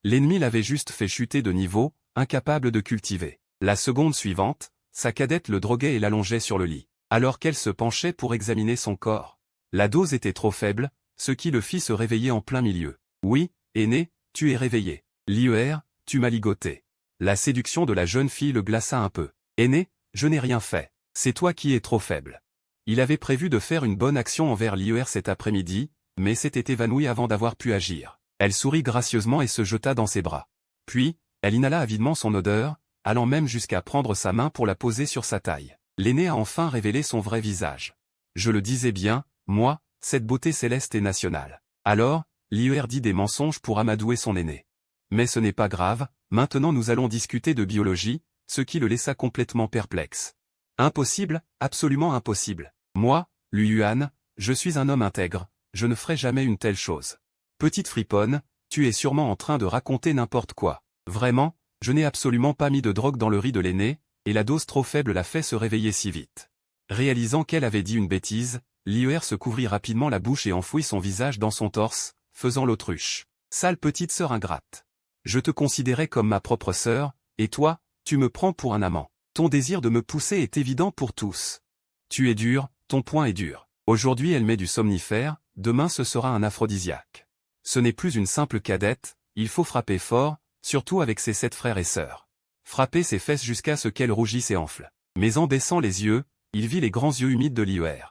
L'ennemi l'avait juste fait chuter de niveau, incapable de cultiver. La seconde suivante, sa cadette le droguait et l'allongeait sur le lit, alors qu'elle se penchait pour examiner son corps. La dose était trop faible, ce qui le fit se réveiller en plein milieu. Oui, aîné, tu es réveillé. Lier, tu m'as ligoté. La séduction de la jeune fille le glaça un peu. Aîné, je n'ai rien fait. C'est toi qui es trop faible. Il avait prévu de faire une bonne action envers Lier cet après-midi, mais s'était évanoui avant d'avoir pu agir. Elle sourit gracieusement et se jeta dans ses bras. Puis, elle inhala avidement son odeur, allant même jusqu'à prendre sa main pour la poser sur sa taille. L'aîné a enfin révélé son vrai visage. Je le disais bien, moi, cette beauté céleste et nationale. Alors, Lier dit des mensonges pour amadouer son aîné. Mais ce n'est pas grave, maintenant nous allons discuter de biologie, ce qui le laissa complètement perplexe. Impossible, absolument impossible. Moi, Luyuan, je suis un homme intègre, je ne ferai jamais une telle chose. Petite friponne, tu es sûrement en train de raconter n'importe quoi. Vraiment, je n'ai absolument pas mis de drogue dans le riz de l'aîné, et la dose trop faible l'a fait se réveiller si vite. Réalisant qu'elle avait dit une bêtise, Lier se couvrit rapidement la bouche et enfouit son visage dans son torse, faisant l'autruche. Sale petite sœur ingrate. Je te considérais comme ma propre sœur, et toi, tu me prends pour un amant. Ton désir de me pousser est évident pour tous. Tu es dur, ton poing est dur. Aujourd'hui elle met du somnifère, demain ce sera un aphrodisiaque. Ce n'est plus une simple cadette, il faut frapper fort, surtout avec ses 7 frères et sœurs. Frapper ses fesses jusqu'à ce qu'elles rougissent et enflent. Mais en baissant les yeux, il vit les grands yeux humides de Lier.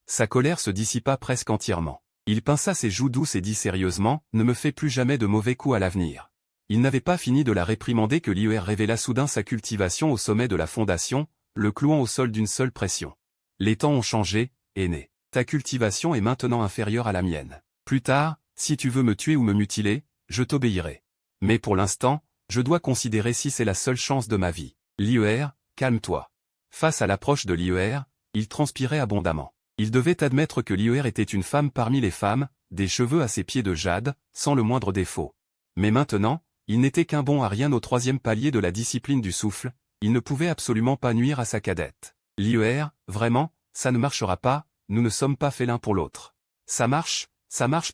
Sa colère se dissipa presque entièrement. Il pinça ses joues douces et dit sérieusement, ne me fais plus jamais de mauvais coups à l'avenir. Il n'avait pas fini de la réprimander que Lier révéla soudain sa cultivation au sommet de la fondation, le clouant au sol d'une seule pression. Les temps ont changé, aîné. Ta cultivation est maintenant inférieure à la mienne. Plus tard, si tu veux me tuer ou me mutiler, je t'obéirai. Mais pour l'instant, je dois considérer si c'est la seule chance de ma vie. Lier, calme-toi. Face à l'approche de Lier, il transpirait abondamment. Il devait admettre que Lier était une femme parmi les femmes, des cheveux à ses pieds de jade, sans le moindre défaut. Mais maintenant, il n'était qu'un bon à rien au 3e palier de la discipline du souffle, il ne pouvait absolument pas nuire à sa cadette. Lier, vraiment, ça ne marchera pas, nous ne sommes pas faits l'un pour l'autre. Ça marche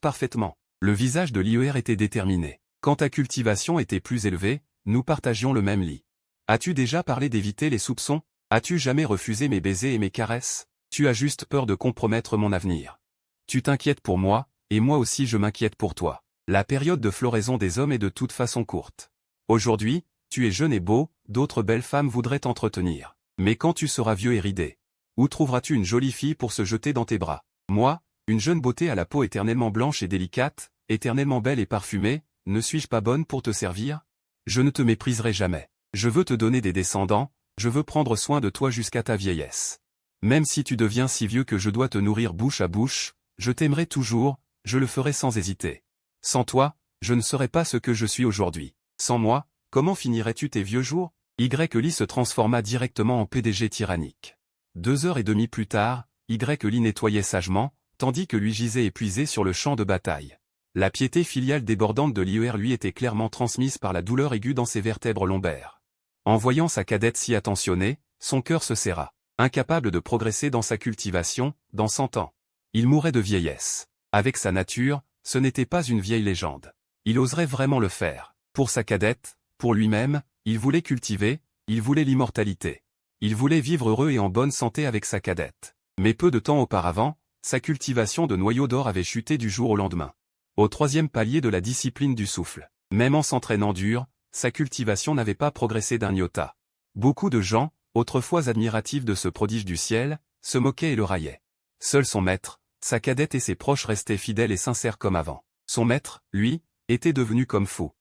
parfaitement. Le visage de Lier était déterminé. Quand ta cultivation était plus élevée, nous partagions le même lit. As-tu déjà parlé d'éviter les soupçons? As-tu jamais refusé mes baisers et mes caresses? Tu as juste peur de compromettre mon avenir. Tu t'inquiètes pour moi, et moi aussi je m'inquiète pour toi. La période de floraison des hommes est de toute façon courte. Aujourd'hui, tu es jeune et beau, d'autres belles femmes voudraient t'entretenir. Mais quand tu seras vieux et ridé, où trouveras-tu une jolie fille pour se jeter dans tes bras? Moi, une jeune beauté à la peau éternellement blanche et délicate, éternellement belle et parfumée, ne suis-je pas bonne pour te servir? Je ne te mépriserai jamais. Je veux te donner des descendants, je veux prendre soin de toi jusqu'à ta vieillesse. Même si tu deviens si vieux que je dois te nourrir bouche à bouche, je t'aimerai toujours, je le ferai sans hésiter. Sans toi, je ne serais pas ce que je suis aujourd'hui. Sans moi, comment finirais-tu tes vieux jours? Lee se transforma directement en PDG tyrannique. 2h30 plus tard, Lee nettoyait sagement, tandis que lui gisait épuisé sur le champ de bataille. La piété filiale débordante de Lier lui était clairement transmise par la douleur aiguë dans ses vertèbres lombaires. En voyant sa cadette si attentionnée, son cœur se serra. Incapable de progresser dans sa cultivation, dans 100 ans. Il mourait de vieillesse. Avec sa nature, ce n'était pas une vieille légende. Il oserait vraiment le faire. Pour sa cadette, pour lui-même, il voulait cultiver, il voulait l'immortalité. Il voulait vivre heureux et en bonne santé avec sa cadette. Mais peu de temps auparavant, sa cultivation de noyaux d'or avait chuté du jour au lendemain. Au 3e palier de la discipline du souffle. Même en s'entraînant dur, sa cultivation n'avait pas progressé d'un iota. Beaucoup de gens, autrefois admiratifs de ce prodige du ciel, se moquaient et le raillaient. Seul son maître, sa cadette et ses proches restaient fidèles et sincères comme avant. Son maître, lui, était devenu comme fou.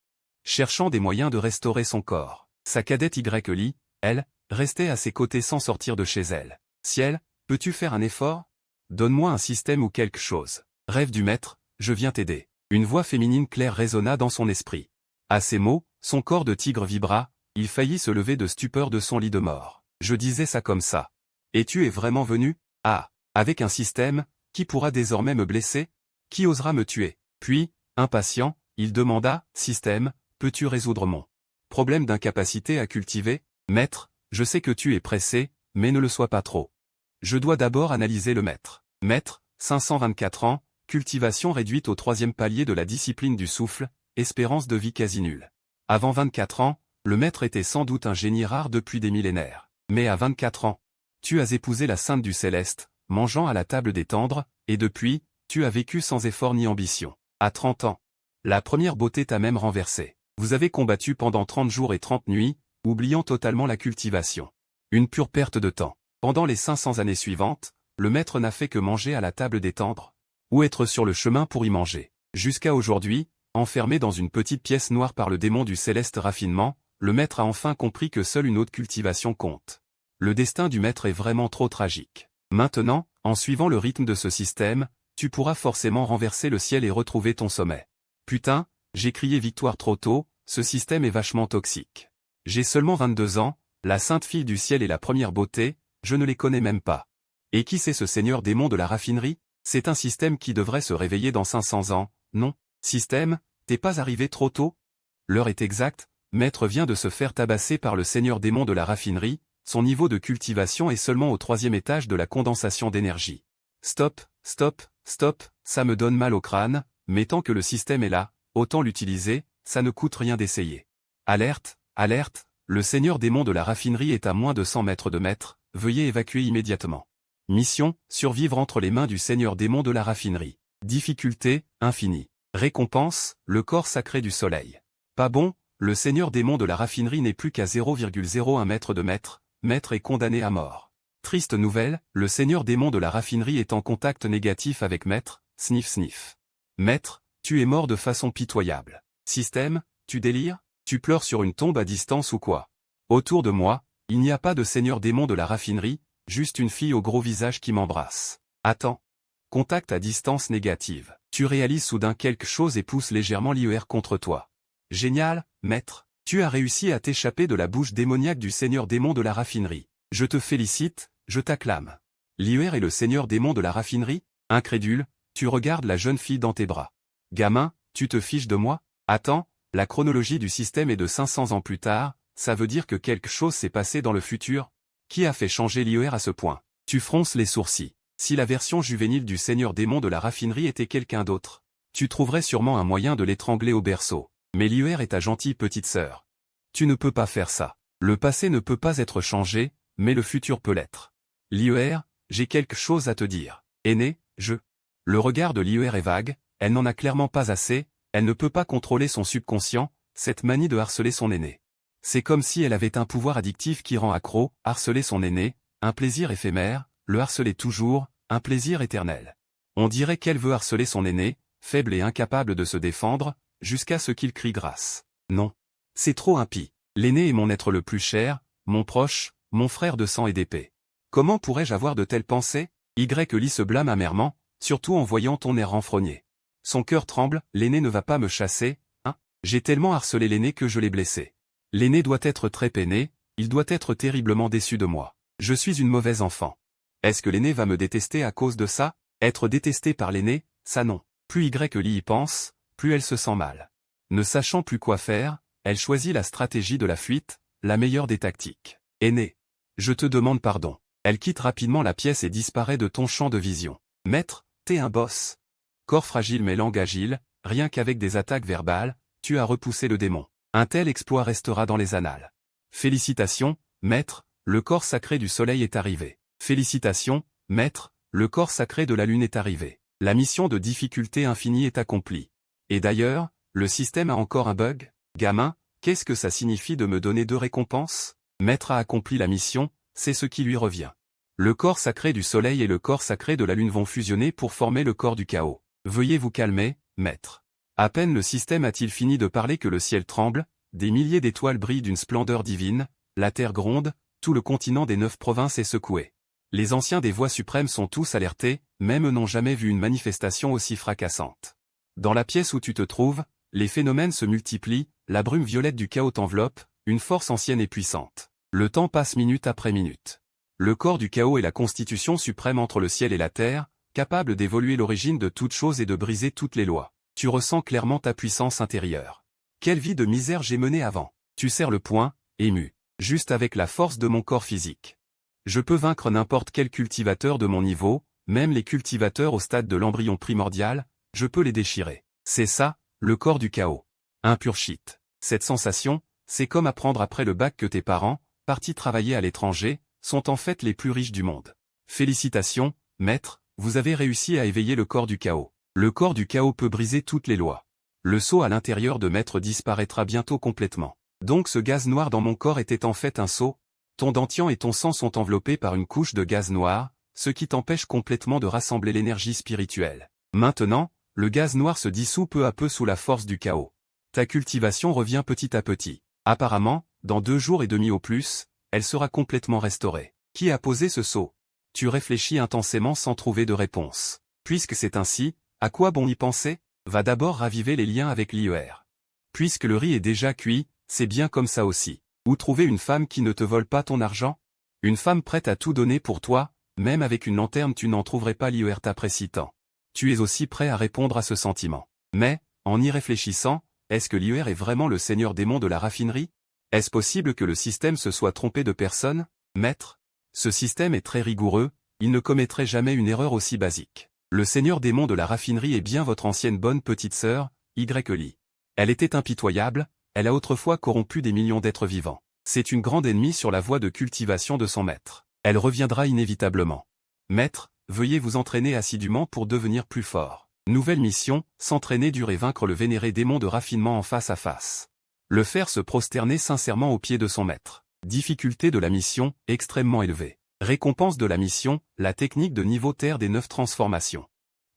Cherchant des moyens de restaurer son corps. Sa cadette Lee, elle, restait à ses côtés sans sortir de chez elle. Ciel, peux-tu faire un effort? Donne-moi un système ou quelque chose. Rêve du maître, je viens t'aider. Une voix féminine claire résonna dans son esprit. À ces mots, son corps de tigre vibra, il faillit se lever de stupeur de son lit de mort. Je disais ça comme ça. Et tu es vraiment venu? Ah, avec un système, qui pourra désormais me blesser? Qui osera me tuer? Puis, impatient, il demanda, système, peux-tu résoudre mon problème d'incapacité à cultiver? Maître, je sais que tu es pressé, mais ne le sois pas trop. Je dois d'abord analyser le maître. Maître, 524 ans, cultivation réduite au 3e palier de la discipline du souffle, espérance de vie quasi nulle. Avant 24 ans, le maître était sans doute un génie rare depuis des millénaires. Mais à 24 ans, tu as épousé la sainte du céleste, mangeant à la table des tendres, et depuis, tu as vécu sans effort ni ambition. À 30 ans, la première beauté t'a même renversé. Vous avez combattu pendant 30 jours et 30 nuits, oubliant totalement la cultivation. Une pure perte de temps. Pendant les 500 années suivantes, le maître n'a fait que manger à la table des tendres, ou être sur le chemin pour y manger. Jusqu'à aujourd'hui, enfermé dans une petite pièce noire par le démon du céleste raffinement, le maître a enfin compris que seule une haute cultivation compte. Le destin du maître est vraiment trop tragique. Maintenant, en suivant le rythme de ce système, tu pourras forcément renverser le ciel et retrouver ton sommet. Putain, j'ai crié victoire trop tôt, ce système est vachement toxique. J'ai seulement 22 ans, la sainte fille du ciel est la première beauté, je ne les connais même pas. Et qui c'est ce seigneur démon de la raffinerie? C'est un système qui devrait se réveiller dans 500 ans, non? Système, t'es pas arrivé trop tôt? L'heure est exacte, maître vient de se faire tabasser par le seigneur démon de la raffinerie, son niveau de cultivation est seulement au 3e étage de la condensation d'énergie. Stop, stop, stop, ça me donne mal au crâne, mais tant que le système est là, autant l'utiliser, ça ne coûte rien d'essayer. Alerte, alerte, le seigneur démon de la raffinerie est à moins de 100 mètres de maître, veuillez évacuer immédiatement. Mission, survivre entre les mains du seigneur démon de la raffinerie. Difficulté, infinie. Récompense, le corps sacré du soleil. Pas bon, le seigneur démon de la raffinerie n'est plus qu'à 0,01 mètre de maître, maître est condamné à mort. Triste nouvelle, le seigneur démon de la raffinerie est en contact négatif avec maître, sniff sniff. Maître, tu es mort de façon pitoyable. Système, tu délires? Tu pleures sur une tombe à distance ou quoi? Autour de moi, il n'y a pas de seigneur démon de la raffinerie, juste une fille au gros visage qui m'embrasse. Attends. Contact à distance négative. Tu réalises soudain quelque chose et pousse légèrement l'IER contre toi. Génial, maître. Tu as réussi à t'échapper de la bouche démoniaque du seigneur démon de la raffinerie. Je te félicite, je t'acclame. L'IER est le seigneur démon de la raffinerie? Incrédule, tu regardes la jeune fille dans tes bras. Gamin, tu te fiches de moi? Attends, la chronologie du système est de 500 ans plus tard, ça veut dire que quelque chose s'est passé dans le futur? Qui a fait changer l'IER à ce point? Tu fronces les sourcils. Si la version juvénile du seigneur démon de la raffinerie était quelqu'un d'autre, tu trouverais sûrement un moyen de l'étrangler au berceau. Mais l'IER est ta gentille petite sœur. Tu ne peux pas faire ça. Le passé ne peut pas être changé, mais le futur peut l'être. L'IER, j'ai quelque chose à te dire. Aîné, je. Le regard de l'IER est vague, elle n'en a clairement pas assez, elle ne peut pas contrôler son subconscient, cette manie de harceler son aîné. C'est comme si elle avait un pouvoir addictif qui rend accro, harceler son aîné, un plaisir éphémère, le harceler toujours, un plaisir éternel. On dirait qu'elle veut harceler son aîné, faible et incapable de se défendre, jusqu'à ce qu'il crie grâce. Non. C'est trop impie. L'aîné est mon être le plus cher, mon proche, mon frère de sang et d'épée. Comment pourrais-je avoir de telles pensées? Lee se blâme amèrement, surtout en voyant ton air renfrogné. Son cœur tremble, l'aîné ne va pas me chasser, hein? J'ai tellement harcelé l'aîné que je l'ai blessé. L'aîné doit être très peiné, il doit être terriblement déçu de moi. Je suis une mauvaise enfant. Est-ce que l'aîné va me détester à cause de ça? Être détesté par l'aîné, ça non. Plus Lee y pense, plus elle se sent mal. Ne sachant plus quoi faire, elle choisit la stratégie de la fuite, la meilleure des tactiques. Aîné. Je te demande pardon. Elle quitte rapidement la pièce et disparaît de ton champ de vision. Maître, t'es un boss. Corps fragile mais langue agile, rien qu'avec des attaques verbales, tu as repoussé le démon. Un tel exploit restera dans les annales. Félicitations, maître, le corps sacré du soleil est arrivé. Félicitations, maître, le corps sacré de la lune est arrivé. La mission de difficulté infinie est accomplie. Et d'ailleurs, le système a encore un bug? Gamin, qu'est-ce que ça signifie de me donner 2 récompenses? Maître a accompli la mission, c'est ce qui lui revient. Le corps sacré du soleil et le corps sacré de la lune vont fusionner pour former le corps du chaos. Veuillez vous calmer, maître. À peine le système a-t-il fini de parler que le ciel tremble, des milliers d'étoiles brillent d'une splendeur divine, la terre gronde, tout le continent des 9 provinces est secoué. Les anciens des voix suprêmes sont tous alertés, même eux n'ont jamais vu une manifestation aussi fracassante. Dans la pièce où tu te trouves, les phénomènes se multiplient, la brume violette du chaos t'enveloppe, une force ancienne et puissante. Le temps passe minute après minute. Le corps du chaos est la constitution suprême entre le ciel et la terre, capable d'évoluer l'origine de toute chose et de briser toutes les lois. Tu ressens clairement ta puissance intérieure. Quelle vie de misère j'ai menée avant. Tu serres le poing, ému. Juste avec la force de mon corps physique. Je peux vaincre n'importe quel cultivateur de mon niveau, même les cultivateurs au stade de l'embryon primordial, je peux les déchirer. C'est ça, le corps du chaos. Un pur shit. Cette sensation, c'est comme apprendre après le bac que tes parents, partis travailler à l'étranger, sont en fait les plus riches du monde. Félicitations, maître, vous avez réussi à éveiller le corps du chaos. Le corps du chaos peut briser toutes les lois. Le sceau à l'intérieur de maître disparaîtra bientôt complètement. Donc ce gaz noir dans mon corps était en fait un sceau. Ton dentian et ton sang sont enveloppés par une couche de gaz noir, ce qui t'empêche complètement de rassembler l'énergie spirituelle. Maintenant, le gaz noir se dissout peu à peu sous la force du chaos. Ta cultivation revient petit à petit. Apparemment, dans 2 jours et demi au plus, elle sera complètement restaurée. Qui a posé ce sceau? Tu réfléchis intensément sans trouver de réponse. Puisque c'est ainsi, à quoi bon y penser? Va d'abord raviver les liens avec l'IER. Puisque le riz est déjà cuit, c'est bien comme ça aussi. Ou trouver une femme qui ne te vole pas ton argent? Une femme prête à tout donner pour toi, même avec une lanterne tu n'en trouverais pas l'IER t'apprécie tant. Tu es aussi prêt à répondre à ce sentiment. Mais, en y réfléchissant, est-ce que l'IER est vraiment le seigneur démon de la raffinerie? Est-ce possible que le système se soit trompé de personne, maître? Ce système est très rigoureux, il ne commettrait jamais une erreur aussi basique. Le seigneur démon de la raffinerie est bien votre ancienne bonne petite sœur, Y. Elle était impitoyable, elle a autrefois corrompu des millions d'êtres vivants. C'est une grande ennemie sur la voie de cultivation de son maître. Elle reviendra inévitablement. Maître, veuillez vous entraîner assidûment pour devenir plus fort. Nouvelle mission, s'entraîner dur et vaincre le vénéré démon de raffinement en face à face. Le faire se prosterner sincèrement aux pieds de son maître. Difficulté de la mission, extrêmement élevée. Récompense de la mission, la technique de niveau terre des 9 transformations.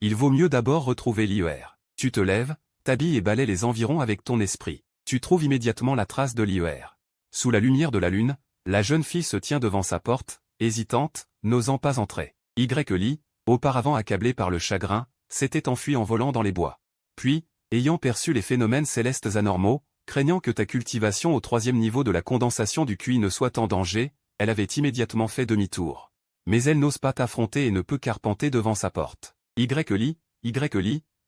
Il vaut mieux d'abord retrouver l'IER. Tu te lèves, t'habilles et balaies les environs avec ton esprit. Tu trouves immédiatement la trace de l'IER. Sous la lumière de la lune, la jeune fille se tient devant sa porte, hésitante, n'osant pas entrer. Y. Auparavant accablé par le chagrin, s'était enfui en volant dans les bois. Puis, ayant perçu les phénomènes célestes anormaux, craignant que ta cultivation au 3e niveau de la condensation du QI ne soit en danger, elle avait immédiatement fait demi-tour. Mais elle n'ose pas t'affronter et ne peut qu'arpenter devant sa porte. Y.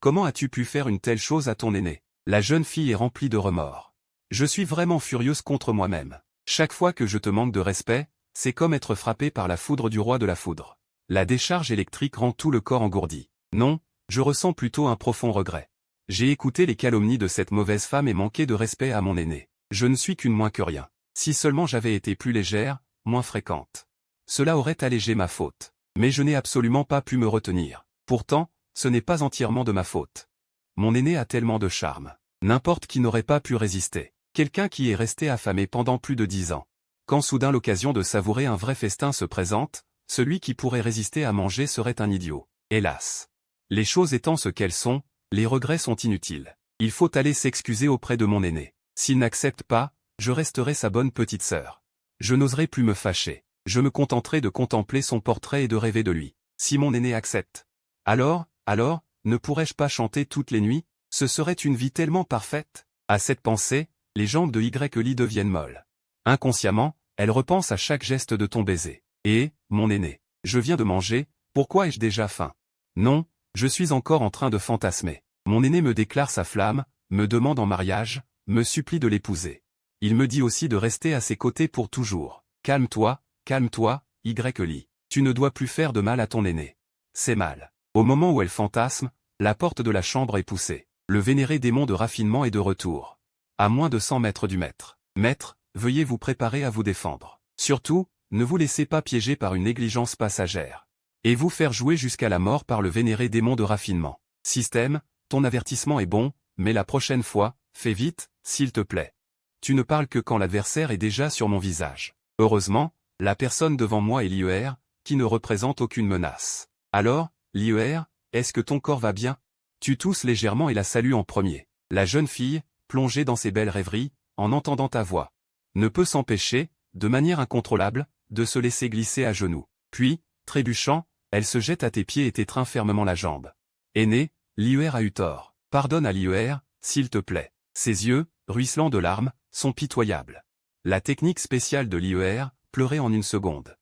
Comment as-tu pu faire une telle chose à ton aîné? La jeune fille est remplie de remords. Je suis vraiment furieuse contre moi-même. Chaque fois que je te manque de respect, c'est comme être frappé par la foudre du roi de la foudre. La décharge électrique rend tout le corps engourdi. Non, je ressens plutôt un profond regret. J'ai écouté les calomnies de cette mauvaise femme et manqué de respect à mon aîné. Je ne suis qu'une moins que rien. Si seulement j'avais été plus légère, moins fréquente. Cela aurait allégé ma faute. Mais je n'ai absolument pas pu me retenir. Pourtant, ce n'est pas entièrement de ma faute. Mon aîné a tellement de charme. N'importe qui n'aurait pas pu résister. Quelqu'un qui est resté affamé pendant plus de 10 ans. Quand soudain l'occasion de savourer un vrai festin se présente, celui qui pourrait résister à manger serait un idiot. Hélas. Les choses étant ce qu'elles sont, les regrets sont inutiles. Il faut aller s'excuser auprès de mon aîné. S'il n'accepte pas, je resterai sa bonne petite sœur. Je n'oserai plus me fâcher. Je me contenterai de contempler son portrait et de rêver de lui. Si mon aîné accepte. Alors, ne pourrais-je pas chanter toutes les nuits? Ce serait une vie tellement parfaite. À cette pensée, les jambes de Y deviennent molles. Inconsciemment, elle repense à chaque geste de ton baiser. Et, mon aîné, je viens de manger, pourquoi ai-je déjà faim? Non, je suis encore en train de fantasmer. Mon aîné me déclare sa flamme, me demande en mariage, me supplie de l'épouser. Il me dit aussi de rester à ses côtés pour toujours. Calme-toi, Y. Tu ne dois plus faire de mal à ton aîné. C'est mal. Au moment où elle fantasme, la porte de la chambre est poussée. Le vénéré démon de raffinement est de retour. À moins de 100 mètres du maître. Maître, veuillez vous préparer à vous défendre. Surtout, ne vous laissez pas piéger par une négligence passagère. Et vous faire jouer jusqu'à la mort par le vénéré démon de raffinement. Système, ton avertissement est bon, mais la prochaine fois, fais vite, s'il te plaît. Tu ne parles que quand l'adversaire est déjà sur mon visage. Heureusement, la personne devant moi est l'IER, qui ne représente aucune menace. Alors, l'IER, est-ce que ton corps va bien? Tu tousses légèrement et la salues en premier. La jeune fille, plongée dans ses belles rêveries, en entendant ta voix, ne peut s'empêcher, de manière incontrôlable, de se laisser glisser à genoux. Puis, trébuchant, elle se jette à tes pieds et t'étreint fermement la jambe. Aîné, l'IER a eu tort. Pardonne à l'IER, s'il te plaît. Ses yeux, ruisselants de larmes, sont pitoyables. La technique spéciale de l'IER, pleurer en une seconde.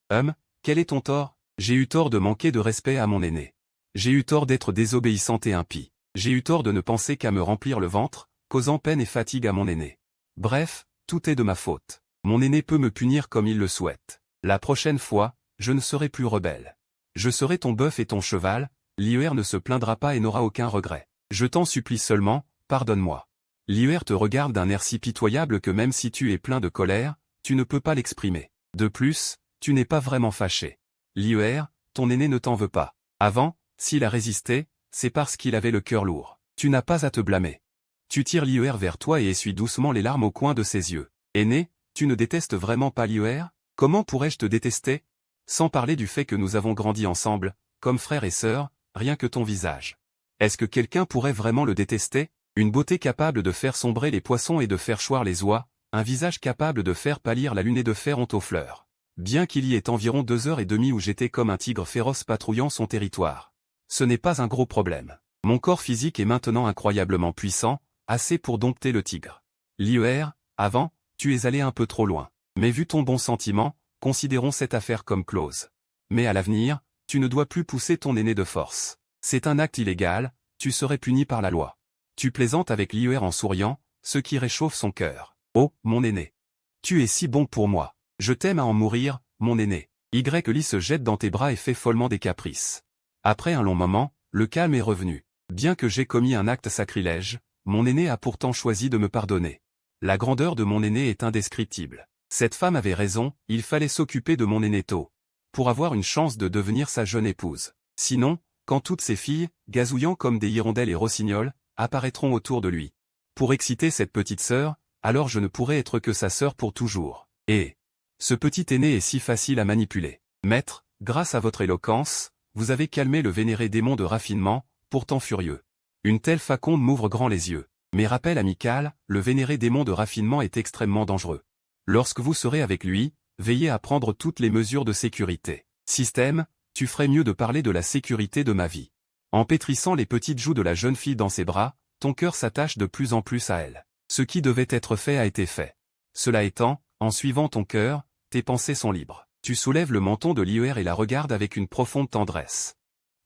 Quel est ton tort? J'ai eu tort de manquer de respect à mon aîné. J'ai eu tort d'être désobéissante et impie. J'ai eu tort de ne penser qu'à me remplir le ventre, causant peine et fatigue à mon aîné. Bref, tout est de ma faute. Mon aîné peut me punir comme il le souhaite. La prochaine fois, je ne serai plus rebelle. Je serai ton bœuf et ton cheval, l'IER ne se plaindra pas et n'aura aucun regret. Je t'en supplie seulement, pardonne-moi. Liuer te regarde d'un air si pitoyable que même si tu es plein de colère, tu ne peux pas l'exprimer. De plus, tu n'es pas vraiment fâché. Liuer, ton aîné ne t'en veut pas. Avant, s'il a résisté, c'est parce qu'il avait le cœur lourd. Tu n'as pas à te blâmer. Tu tires Liuer vers toi et essuies doucement les larmes au coin de ses yeux. Aîné, tu ne détestes vraiment pas Liuer? Comment pourrais-je te détester? Sans parler du fait que nous avons grandi ensemble, comme frères et sœurs, rien que ton visage. Est-ce que quelqu'un pourrait vraiment le détester? Une beauté capable de faire sombrer les poissons et de faire choir les oies, un visage capable de faire pâlir la lune et de faire honte aux fleurs. Bien qu'il y ait environ 2 heures et demie où j'étais comme un tigre féroce patrouillant son territoire. Ce n'est pas un gros problème. Mon corps physique est maintenant incroyablement puissant, assez pour dompter le tigre. Liuer, avant, tu es allé un peu trop loin. Mais vu ton bon sentiment, considérons cette affaire comme close. Mais à l'avenir, tu ne dois plus pousser ton aîné de force. C'est un acte illégal, tu serais puni par la loi. Tu plaisantes avec Liuer en souriant, ce qui réchauffe son cœur. Oh, mon aîné. Tu es si bon pour moi. Je t'aime à en mourir, mon aîné. Li se jette dans tes bras et fait follement des caprices. Après un long moment, le calme est revenu. Bien que j'ai commis un acte sacrilège, mon aîné a pourtant choisi de me pardonner. La grandeur de mon aîné est indescriptible. Cette femme avait raison, il fallait s'occuper de mon aîné tôt. Pour avoir une chance de devenir sa jeune épouse. Sinon, quand toutes ces filles, gazouillant comme des hirondelles et rossignols, apparaîtront autour de lui. Pour exciter cette petite sœur, alors je ne pourrai être que sa sœur pour toujours. Et ce petit aîné est si facile à manipuler. Maître, grâce à votre éloquence, vous avez calmé le vénéré démon de raffinement, pourtant furieux. Une telle faconde m'ouvre grand les yeux. Mais rappel amical, le vénéré démon de raffinement est extrêmement dangereux. Lorsque vous serez avec lui, veillez à prendre toutes les mesures de sécurité. Système, tu ferais mieux de parler de la sécurité de ma vie. En pétrissant les petites joues de la jeune fille dans ses bras, ton cœur s'attache de plus en plus à elle. Ce qui devait être fait a été fait. Cela étant, en suivant ton cœur, tes pensées sont libres. Tu soulèves le menton de Liuer et la regardes avec une profonde tendresse.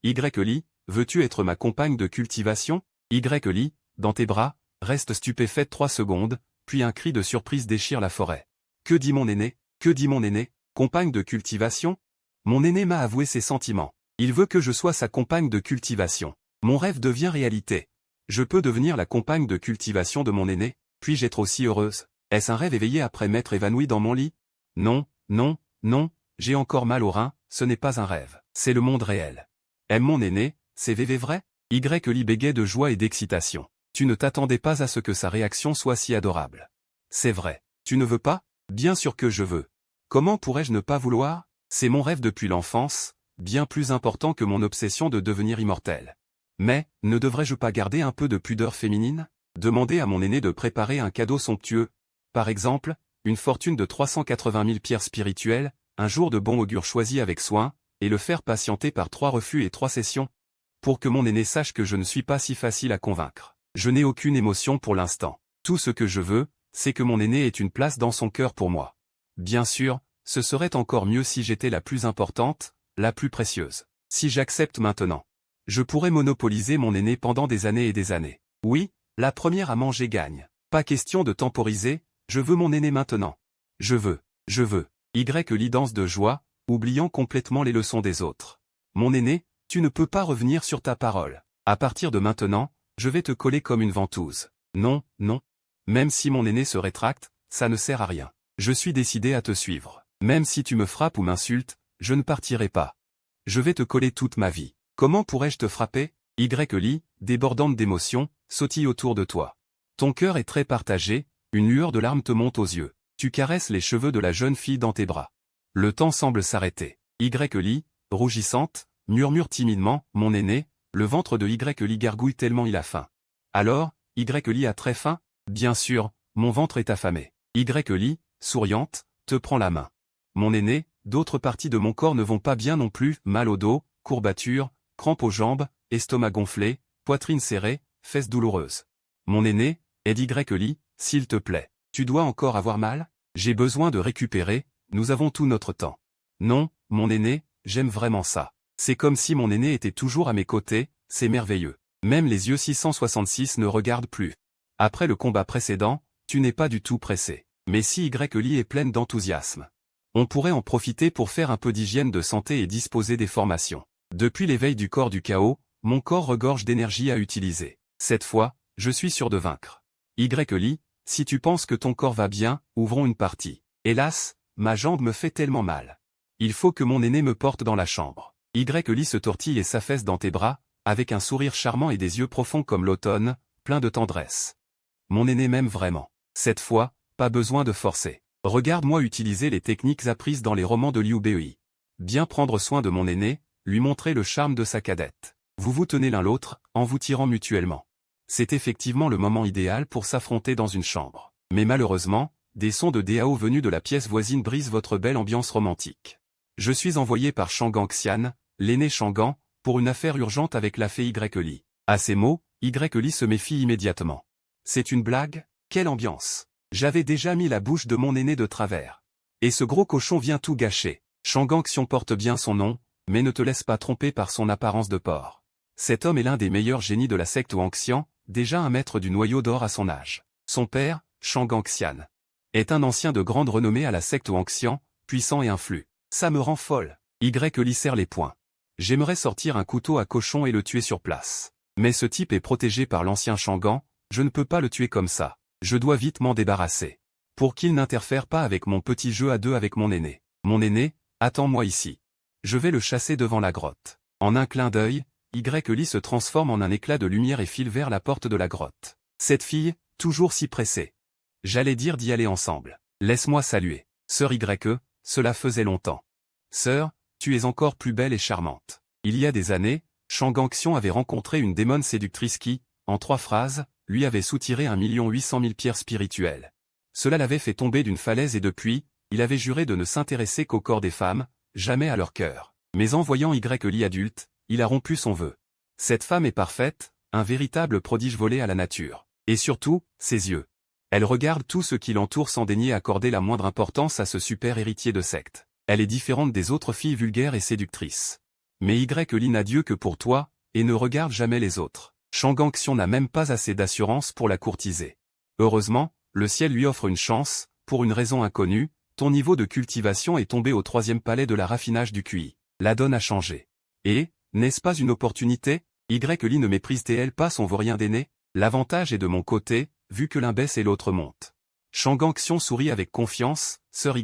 Li, veux-tu être ma compagne de cultivation? Li, dans tes bras, reste stupéfaite 3 secondes, puis un cri de surprise déchire la forêt. Que dit mon aîné? Que dit mon aîné? Compagne de cultivation? Mon aîné m'a avoué ses sentiments. Il veut que je sois sa compagne de cultivation. Mon rêve devient réalité. Je peux devenir la compagne de cultivation de mon aîné? Puis-je être aussi heureuse? Est-ce un rêve éveillé après m'être évanoui dans mon lit? Non, non, non, j'ai encore mal au rein, ce n'est pas un rêve. C'est le monde réel. Aime mon aîné, c'est VV vrai? Li bégait de joie et d'excitation. Tu ne t'attendais pas à ce que sa réaction soit si adorable. C'est vrai. Tu ne veux pas? Bien sûr que je veux. Comment pourrais-je ne pas vouloir? C'est mon rêve depuis l'enfance, bien plus important que mon obsession de devenir immortel. Mais, ne devrais-je pas garder un peu de pudeur féminine? Demander à mon aîné de préparer un cadeau somptueux. Par exemple, une fortune de 380 000 pierres spirituelles, un jour de bon augure choisi avec soin, et le faire patienter par 3 refus et 3 sessions. Pour que mon aîné sache que je ne suis pas si facile à convaincre. Je n'ai aucune émotion pour l'instant. Tout ce que je veux, c'est que mon aîné ait une place dans son cœur pour moi. Bien sûr, ce serait encore mieux si j'étais la plus importante, la plus précieuse. Si j'accepte maintenant, je pourrais monopoliser mon aîné pendant des années et des années. Oui, la première à manger gagne. Pas question de temporiser, je veux mon aîné maintenant. Je veux. Li danse de joie, oubliant complètement les leçons des autres. Mon aîné, tu ne peux pas revenir sur ta parole. À partir de maintenant, je vais te coller comme une ventouse. Non, non. Même si mon aîné se rétracte, ça ne sert à rien. Je suis décidé à te suivre. Même si tu me frappes ou m'insultes, je ne partirai pas. Je vais te coller toute ma vie. Comment pourrais-je te frapper? Li, débordante d'émotion, sautille autour de toi. Ton cœur est très partagé, une lueur de larmes te monte aux yeux. Tu caresses les cheveux de la jeune fille dans tes bras. Le temps semble s'arrêter. Li, rougissante, murmure timidement, mon aîné, le ventre de Li gargouille tellement il a faim. Alors, Li a très faim? Bien sûr, mon ventre est affamé. Li, souriante, te prend la main. Mon aîné, d'autres parties de mon corps ne vont pas bien non plus, mal au dos, courbatures, crampes aux jambes, estomac gonflé, poitrine serrée, fesses douloureuses. Mon aîné, aide Li, s'il te plaît. Tu dois encore avoir mal? J'ai besoin de récupérer, nous avons tout notre temps. Non, mon aîné, j'aime vraiment ça. C'est comme si mon aîné était toujours à mes côtés, c'est merveilleux. Même les yeux 666 ne regardent plus. Après le combat précédent, tu n'es pas du tout pressé. Mais si Li est pleine d'enthousiasme. On pourrait en profiter pour faire un peu d'hygiène de santé et disposer des formations. Depuis l'éveil du corps du chaos, mon corps regorge d'énergie à utiliser. Cette fois, je suis sûr de vaincre. Li, si tu penses que ton corps va bien, ouvrons une partie. Hélas, ma jambe me fait tellement mal. Il faut que mon aîné me porte dans la chambre. Li se tortille et s'affaisse dans tes bras, avec un sourire charmant et des yeux profonds comme l'automne, plein de tendresse. Mon aîné m'aime vraiment. Cette fois, pas besoin de forcer. Regarde-moi utiliser les techniques apprises dans les romans de Liu Bei. Bien prendre soin de mon aîné, lui montrer le charme de sa cadette. Vous vous tenez l'un l'autre, en vous tirant mutuellement. C'est effectivement le moment idéal pour s'affronter dans une chambre. Mais malheureusement, des sons de DAO venus de la pièce voisine brisent votre belle ambiance romantique. Je suis envoyé par Shangang Xian, l'aîné Shangang, pour une affaire urgente avec la fée Li. À ces mots, Li se méfie immédiatement. C'est une blague? Quelle ambiance! J'avais déjà mis la bouche de mon aîné de travers. Et ce gros cochon vient tout gâcher. Shangang Xian porte bien son nom, mais ne te laisse pas tromper par son apparence de porc. Cet homme est l'un des meilleurs génies de la secte Wangxian, déjà un maître du noyau d'or à son âge. Son père, Shangang Xian, est un ancien de grande renommée à la secte Wangxian, puissant et influent. Ça me rend folle. Li serre les poings. J'aimerais sortir un couteau à cochon et le tuer sur place. Mais ce type est protégé par l'ancien Shangang, je ne peux pas le tuer comme ça. Je dois vite m'en débarrasser. Pour qu'il n'interfère pas avec mon petit jeu à deux avec mon aîné. Mon aîné, attends-moi ici. Je vais le chasser devant la grotte. En un clin d'œil, Li se transforme en un éclat de lumière et file vers la porte de la grotte. Cette fille, toujours si pressée. J'allais dire d'y aller ensemble. Laisse-moi saluer. Sœur cela faisait longtemps. Sœur, tu es encore plus belle et charmante. Il y a des années, Shangang Xian avait rencontré une démone séductrice qui, en 3 phrases, lui avait soutiré 1 800 000 pierres spirituelles. Cela l'avait fait tomber d'une falaise et depuis, il avait juré de ne s'intéresser qu'au corps des femmes, jamais à leur cœur. Mais en voyant Li adulte, il a rompu son vœu. Cette femme est parfaite, un véritable prodige volé à la nature. Et surtout, ses yeux. Elle regarde tout ce qui l'entoure sans daigner accorder la moindre importance à ce super héritier de secte. Elle est différente des autres filles vulgaires et séductrices. Mais Li n'a Dieu que pour toi, et ne regarde jamais les autres. Shangang Xian n'a même pas assez d'assurance pour la courtiser. Heureusement, le ciel lui offre une chance, pour une raison inconnue, ton niveau de cultivation est tombé au 3e palais de la raffinage du QI. La donne a changé. Et, n'est-ce pas une opportunité? Li ne méprise-t-elle pas son vaurien d'aîné? L'avantage est de mon côté, vu que l'un baisse et l'autre monte. Shangang Xian sourit avec confiance, sœur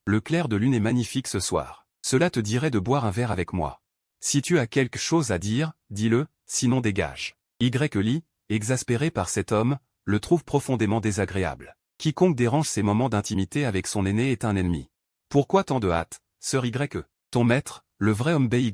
le clair de lune est magnifique ce soir. Cela te dirait de boire un verre avec moi. Si tu as quelque chose à dire, dis-le, sinon dégage. Li, exaspéré par cet homme, le trouve profondément désagréable. Quiconque dérange ces moments d'intimité avec son aîné est un ennemi. Pourquoi tant de hâte, sœur Ton maître, le vrai homme Bei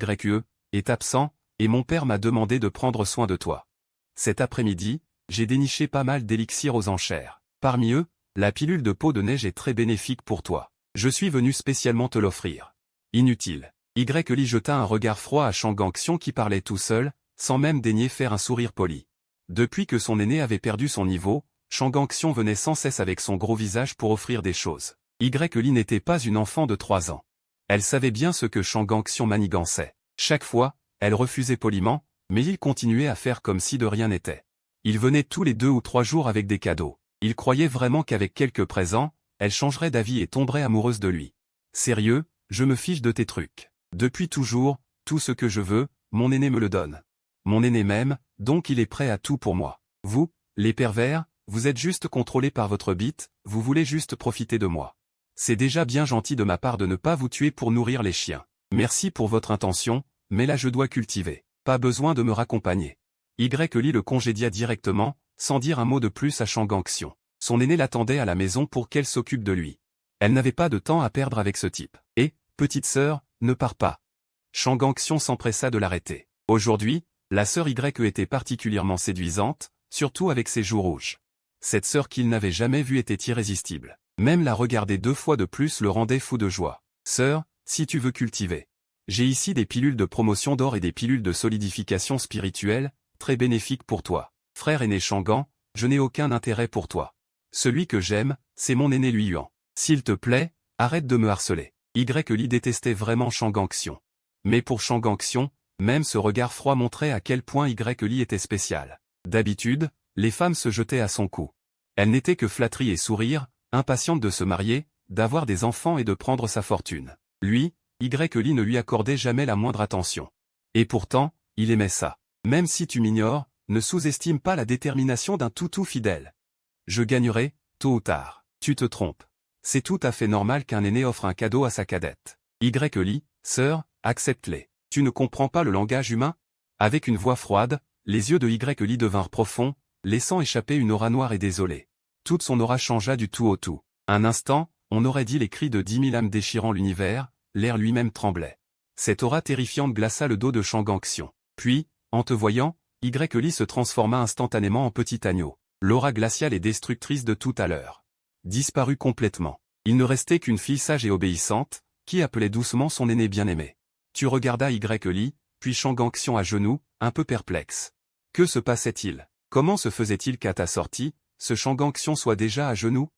est absent, et mon père m'a demandé de prendre soin de toi. Cet après-midi, j'ai déniché pas mal d'élixirs aux enchères. Parmi eux, la pilule de peau de neige est très bénéfique pour toi. Je suis venu spécialement te l'offrir. Inutile. Li jeta un regard froid à Shangang Xian qui parlait tout seul, sans même daigner faire un sourire poli. Depuis que son aîné avait perdu son niveau, Shangang Xian venait sans cesse avec son gros visage pour offrir des choses. Li n'était pas une enfant de 3 ans. Elle savait bien ce que Shangang Xian manigançait. Chaque fois, elle refusait poliment, mais il continuait à faire comme si de rien n'était. Il venait tous les 2 ou 3 jours avec des cadeaux. Il croyait vraiment qu'avec quelques présents, elle changerait d'avis et tomberait amoureuse de lui. Sérieux, je me fiche de tes trucs. Depuis toujours, tout ce que je veux, mon aîné me le donne. Mon aîné m'aime, donc il est prêt à tout pour moi. Vous, les pervers, vous êtes juste contrôlés par votre bite, vous voulez juste profiter de moi. C'est déjà bien gentil de ma part de ne pas vous tuer pour nourrir les chiens. Merci pour votre intention, mais là je dois cultiver. Pas besoin de me raccompagner. Li le congédia directement, sans dire un mot de plus à Shangang Xian. Son aîné l'attendait à la maison pour qu'elle s'occupe de lui. Elle n'avait pas de temps à perdre avec ce type. Et, petite sœur, ne pars pas. Shangang Xian s'empressa de l'arrêter. Aujourd'hui, la sœur était particulièrement séduisante, surtout avec ses joues rouges. Cette sœur qu'il n'avait jamais vue était irrésistible. Même la regarder 2 fois de plus le rendait fou de joie. Sœur, si tu veux cultiver. J'ai ici des pilules de promotion d'or et des pilules de solidification spirituelle, très bénéfiques pour toi. Frère aîné Shangang, je n'ai aucun intérêt pour toi. Celui que j'aime, c'est mon aîné Lui Yuan. S'il te plaît, arrête de me harceler. Li détestait vraiment Shangang Xian. Mais pour Shangang Xian, même ce regard froid montrait à quel point Li était spécial. D'habitude, les femmes se jetaient à son cou. Elle n'était que flatterie et sourire, impatiente de se marier, d'avoir des enfants et de prendre sa fortune. Lui, Li ne lui accordait jamais la moindre attention. Et pourtant, il aimait ça. Même si tu m'ignores, ne sous-estime pas la détermination d'un toutou fidèle. Je gagnerai, tôt ou tard. Tu te trompes. C'est tout à fait normal qu'un aîné offre un cadeau à sa cadette. Li, sœur, accepte-les. Tu ne comprends pas le langage humain? Avec une voix froide, les yeux de Li devinrent profonds, laissant échapper une aura noire et désolée. Toute son aura changea du tout au tout. Un instant, on aurait dit les cris de 10 000 âmes déchirant l'univers, l'air lui-même tremblait. Cette aura terrifiante glaça le dos de Shang-Xion. Puis, en te voyant, Li se transforma instantanément en petit agneau. L'aura glaciale et destructrice de tout à l'heure disparut complètement. Il ne restait qu'une fille sage et obéissante, qui appelait doucement son aîné bien-aimé. Tu regardas Li, puis Shang-Xion à genoux, un peu perplexe. Que se passait-il? Comment se faisait-il qu'à ta sortie, ce Shang-Xion soit déjà à genoux?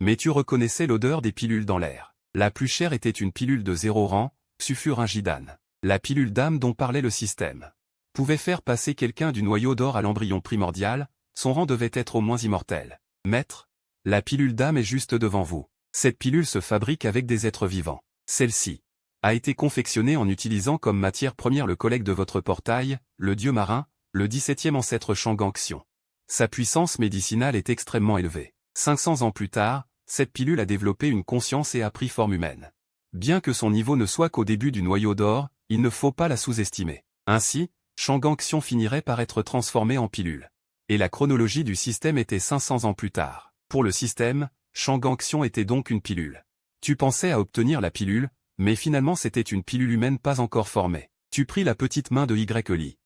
Mais tu reconnaissais l'odeur des pilules dans l'air. La plus chère était une pilule de 0 rang, Sulfuringidane. La pilule d'âme dont parlait le système. Pouvait faire passer quelqu'un du noyau d'or à l'embryon primordial, son rang devait être au moins immortel. Maître, la pilule d'âme est juste devant vous. Cette pilule se fabrique avec des êtres vivants. Celle-ci a été confectionnée en utilisant comme matière première le collègue de votre portail, le dieu marin, le 17e ancêtre Shang-Xion. Sa puissance médicinale est extrêmement élevée. 500 ans plus tard, cette pilule a développé une conscience et a pris forme humaine. Bien que son niveau ne soit qu'au début du noyau d'or, il ne faut pas la sous-estimer. Ainsi, Shang-Xion finirait par être transformé en pilule. Et la chronologie du système était 500 ans plus tard. Pour le système, Shang-Xion était donc une pilule. Tu pensais à obtenir la pilule, mais finalement c'était une pilule humaine pas encore formée. Tu pris la petite main de Li.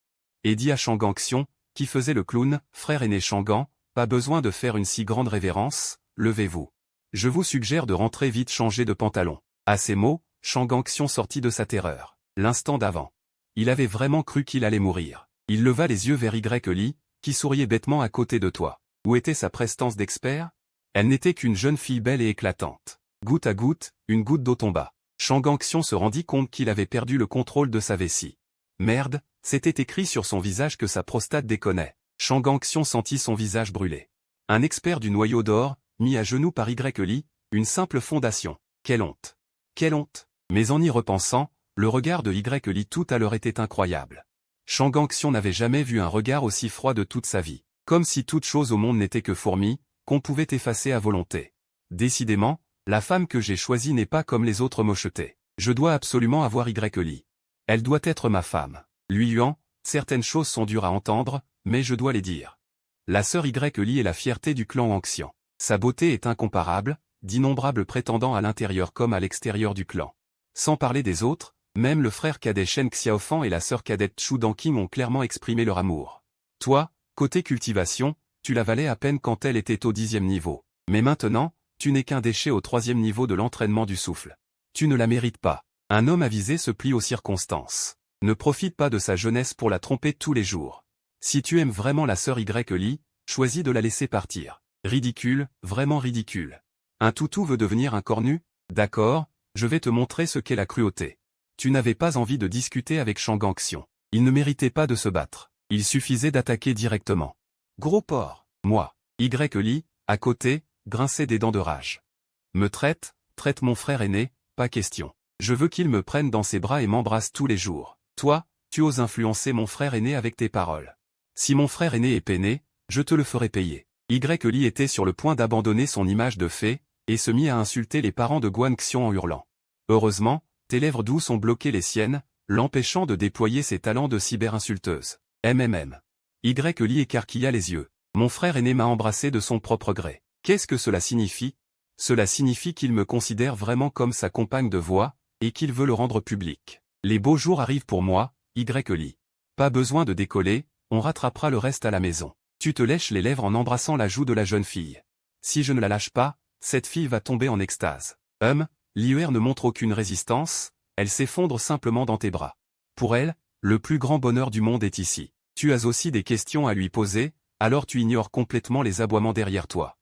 Et dis à Shang-Xion, qui faisait le clown, frère aîné Shang, pas besoin de faire une si grande révérence, levez-vous. Je vous suggère de rentrer vite changer de pantalon. À ces mots, Shang-Xion sortit de sa terreur. L'instant d'avant. Il avait vraiment cru qu'il allait mourir. Il leva les yeux vers Li, qui souriait bêtement à côté de toi. Où était sa prestance d'expert? Elle n'était qu'une jeune fille belle et éclatante. Goutte à goutte, une goutte d'eau tomba. Shang-Xion se rendit compte qu'il avait perdu le contrôle de sa vessie. Merde, c'était écrit sur son visage que sa prostate déconnait. Shang-Xion sentit son visage brûler. Un expert du noyau d'or, mis à genoux par Li, une simple fondation. Quelle honte! Quelle honte! Mais en y repensant, le regard de Li tout à l'heure était incroyable. Shang-Xion n'avait jamais vu un regard aussi froid de toute sa vie. Comme si toute chose au monde n'était que fourmi, qu'on pouvait effacer à volonté. Décidément, la femme que j'ai choisie n'est pas comme les autres mochetés. Je dois absolument avoir Li. Elle doit être ma femme. Lui Yuan, certaines choses sont dures à entendre, mais je dois les dire. La sœur Li est la fierté du clan Anxian. Sa beauté est incomparable, d'innombrables prétendants à l'intérieur comme à l'extérieur du clan. Sans parler des autres, même le frère cadet Shen Xiaofan et la sœur cadette Chu Danqing ont clairement exprimé leur amour. Toi, côté cultivation, tu la valais à peine quand elle était au 10e niveau. Mais maintenant, tu n'es qu'un déchet au 3e niveau de l'entraînement du souffle. Tu ne la mérites pas. Un homme avisé se plie aux circonstances. Ne profite pas de sa jeunesse pour la tromper tous les jours. Si tu aimes vraiment la sœur Li, choisis de la laisser partir. Ridicule, vraiment ridicule. Un toutou veut devenir un cornu? D'accord, je vais te montrer ce qu'est la cruauté. Tu n'avais pas envie de discuter avec Shang-Xion. Il ne méritait pas de se battre. Il suffisait d'attaquer directement. Gros porc, moi. Li, à côté, grinçait des dents de rage. Me traite mon frère aîné, pas question. Je veux qu'il me prenne dans ses bras et m'embrasse tous les jours. Toi, tu oses influencer mon frère aîné avec tes paroles. Si mon frère aîné est peiné, je te le ferai payer. Li était sur le point d'abandonner son image de fée, et se mit à insulter les parents de Guanxion en hurlant. Heureusement, tes lèvres douces ont bloqué les siennes, l'empêchant de déployer ses talents de cyber-insulteuse. Li écarquilla les yeux. Mon frère aîné m'a embrassé de son propre gré. Qu'est-ce que cela signifie? Cela signifie qu'il me considère vraiment comme sa compagne de voix, et qu'il veut le rendre public. Les beaux jours arrivent pour moi, Li. Pas besoin de décoller, on rattrapera le reste à la maison. Tu te lèches les lèvres en embrassant la joue de la jeune fille. Si je ne la lâche pas, cette fille va tomber en extase. Liuer ne montre aucune résistance, elle s'effondre simplement dans tes bras. Pour elle, le plus grand bonheur du monde est ici. Tu as aussi des questions à lui poser, alors tu ignores complètement les aboiements derrière toi.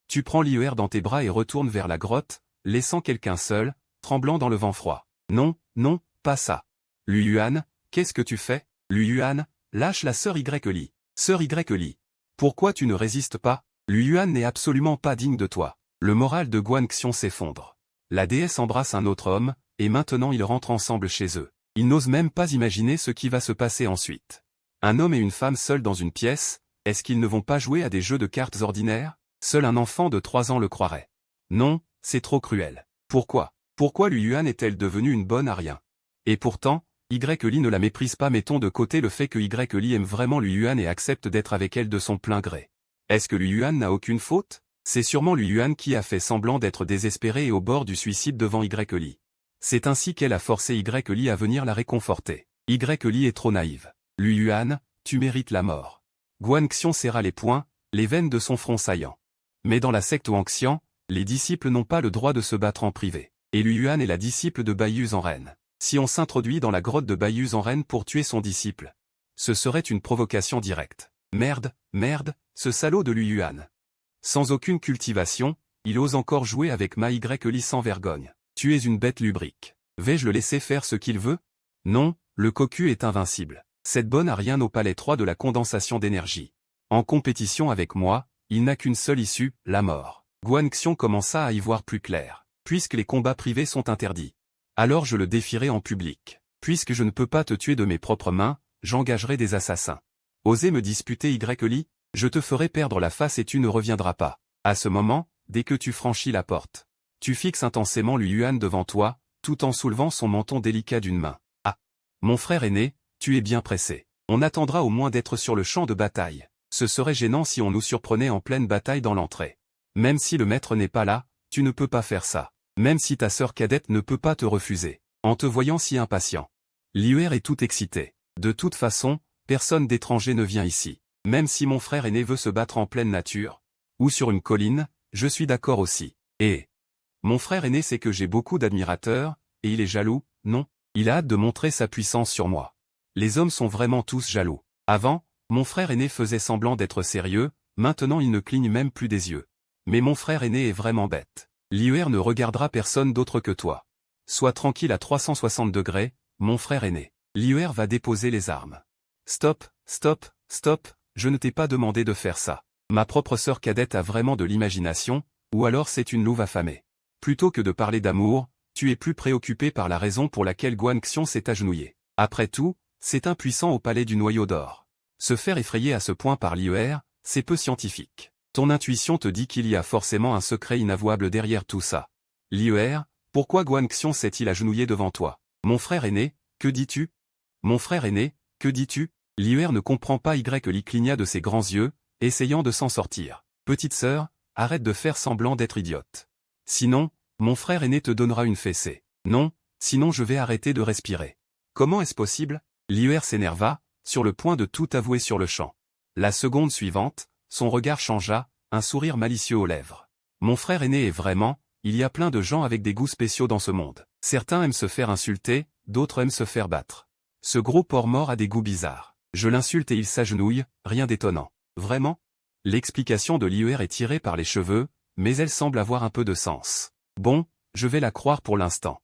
Tu prends Liuer dans tes bras et retournes vers la grotte, laissant quelqu'un seul, tremblant dans le vent froid. Non, non, pas ça. Luyuan, qu'est-ce que tu fais? Luyuan, lâche la sœur Li. Sœur Li. Pourquoi tu ne résistes pas? Luyuan n'est absolument pas digne de toi. Le moral de Guanxion s'effondre. La déesse embrasse un autre homme, et maintenant ils rentrent ensemble chez eux. Ils n'osent même pas imaginer ce qui va se passer ensuite. Un homme et une femme seuls dans une pièce, est-ce qu'ils ne vont pas jouer à des jeux de cartes ordinaires? Seul un enfant de 3 ans le croirait. Non, c'est trop cruel. Pourquoi? Pourquoi Lu Yuan est-elle devenue une bonne à rien? Et pourtant, Y-Li ne la méprise pas. Mettons de côté le fait que Y-Li aime vraiment Lu Yuan et accepte d'être avec elle de son plein gré. Est-ce que Lu Yuan n'a aucune faute? C'est sûrement Lu Yuan qui a fait semblant d'être désespérée et au bord du suicide devant Y-Li. C'est ainsi qu'elle a forcé Y-Li à venir la réconforter. Y-Li est trop naïve. Lu Yuan, tu mérites la mort. Guanxion serra les poings, les veines de son front saillant. Mais dans la secte Wangxian, les disciples n'ont pas le droit de se battre en privé. Et Lu Yuan est la disciple de Bai Yu Zanren. Si on s'introduit dans la grotte de Bai Yu Zanren pour tuer son disciple, ce serait une provocation directe. Merde, merde, ce salaud de Lu Yuan. Sans aucune cultivation, il ose encore jouer avec ma Y-Li sans vergogne. Tu es une bête lubrique. Vais-je le laisser faire ce qu'il veut? Non, le cocu est invincible. Cette bonne a rien au palais 3 de la condensation d'énergie. En compétition avec moi, il n'a qu'une seule issue, la mort. Guanxion commença à y voir plus clair. Puisque les combats privés sont interdits, alors je le défierai en public. Puisque je ne peux pas te tuer de mes propres mains, j'engagerai des assassins. Osez me disputer Y-Li? Je te ferai perdre la face et tu ne reviendras pas. À ce moment, dès que tu franchis la porte, tu fixes intensément Lu Yuan devant toi, tout en soulevant son menton délicat d'une main. Ah! Mon frère aîné, tu es bien pressé. On attendra au moins d'être sur le champ de bataille. Ce serait gênant si on nous surprenait en pleine bataille dans l'entrée. Même si le maître n'est pas là, tu ne peux pas faire ça. Même si ta sœur cadette ne peut pas te refuser, en te voyant si impatient. Liuer est tout excité. De toute façon, personne d'étranger ne vient ici. Même si mon frère aîné veut se battre en pleine nature, ou sur une colline, je suis d'accord aussi. Et mon frère aîné sait que j'ai beaucoup d'admirateurs, et il est jaloux, non? Il a hâte de montrer sa puissance sur moi. Les hommes sont vraiment tous jaloux. Avant, mon frère aîné faisait semblant d'être sérieux, maintenant il ne cligne même plus des yeux. Mais mon frère aîné est vraiment bête. Liuer ne regardera personne d'autre que toi. Sois tranquille à 360 degrés, mon frère aîné. Liuer va déposer les armes. Stop, stop, stop, je ne t'ai pas demandé de faire ça. Ma propre sœur cadette a vraiment de l'imagination, ou alors c'est une louve affamée. Plutôt que de parler d'amour, tu es plus préoccupé par la raison pour laquelle Guanxion s'est agenouillé. Après tout, c'est impuissant au palais du noyau d'or. Se faire effrayer à ce point par Liuer, c'est peu scientifique. Ton intuition te dit qu'il y a forcément un secret inavouable derrière tout ça. Liuer, pourquoi Guanxion s'est-il agenouillé devant toi? Mon frère aîné, que dis-tu? Mon frère aîné, que dis-tu? Liuer ne comprend pas. Y-Li cligna de ses grands yeux, essayant de s'en sortir. Petite sœur, arrête de faire semblant d'être idiote. Sinon, mon frère aîné te donnera une fessée. Non, sinon je vais arrêter de respirer. Comment est-ce possible? Liuer s'énerva, sur le point de tout avouer sur le champ. La seconde suivante, son regard changea, un sourire malicieux aux lèvres. Mon frère aîné est vraiment, il y a plein de gens avec des goûts spéciaux dans ce monde. Certains aiment se faire insulter, d'autres aiment se faire battre. Ce gros porc mort a des goûts bizarres. Je l'insulte et il s'agenouille, rien d'étonnant. Vraiment? L'explication de Liuer est tirée par les cheveux, mais elle semble avoir un peu de sens. Bon, je vais la croire pour l'instant.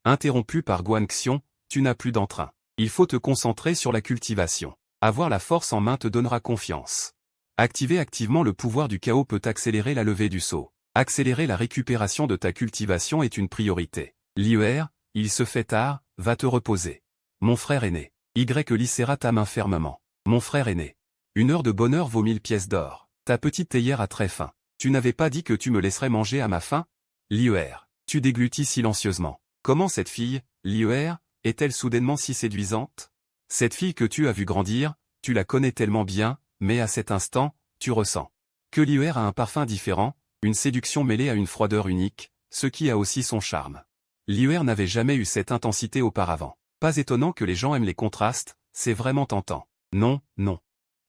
Interrompu par Guanxion, tu n'as plus d'entrain. Il faut te concentrer sur la cultivation. Avoir la force en main te donnera confiance. Activer activement le pouvoir du chaos peut accélérer la levée du sceau. Accélérer la récupération de ta cultivation est une priorité. Liuer, il se fait tard, va te reposer. Mon frère aîné. Y-Li serra ta main fermement. Mon frère aîné. 1 heure de bonheur vaut 1000 pièces d'or. Ta petite théière a très faim. Tu n'avais pas dit que tu me laisserais manger à ma faim? Liuer, tu déglutis silencieusement. Comment cette fille, Liuer, est-elle soudainement si séduisante? Cette fille que tu as vue grandir, tu la connais tellement bien, mais à cet instant, tu ressens que Liuer a un parfum différent, une séduction mêlée à une froideur unique, ce qui a aussi son charme. Liuer n'avait jamais eu cette intensité auparavant. Pas étonnant que les gens aiment les contrastes, c'est vraiment tentant. Non, non.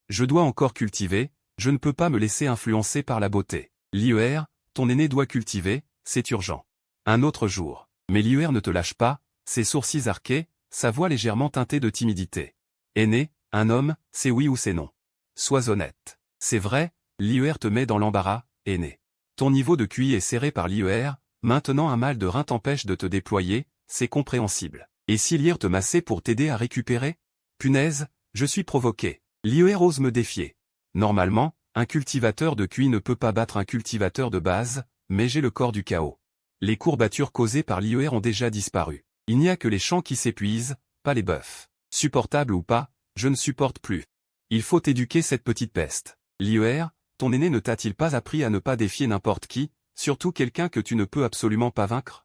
Je dois encore cultiver, je ne peux pas me laisser influencer par la beauté. Liuer, ton aîné doit cultiver, c'est urgent. Un autre jour. Mais Liuer ne te lâche pas, ses sourcils arqués, sa voix légèrement teintée de timidité. Aîné, un homme, c'est oui ou c'est non. Sois honnête. C'est vrai, Liuer te met dans l'embarras, aîné. Ton niveau de QI est serré par Liuer, maintenant un mal de rein t'empêche de te déployer, c'est compréhensible. Et si Liuer te massait pour t'aider à récupérer? Punaise, je suis provoqué. Liuer ose me défier. Normalement, un cultivateur de QI ne peut pas battre un cultivateur de base, mais j'ai le corps du chaos. Les courbatures causées par Liuer ont déjà disparu. Il n'y a que les champs qui s'épuisent, pas les bœufs. Supportable ou pas, je ne supporte plus. Il faut éduquer cette petite peste. Liuer, Ton aîné ne t'a-t-il pas appris à ne pas défier n'importe qui, surtout quelqu'un que tu ne peux absolument pas vaincre?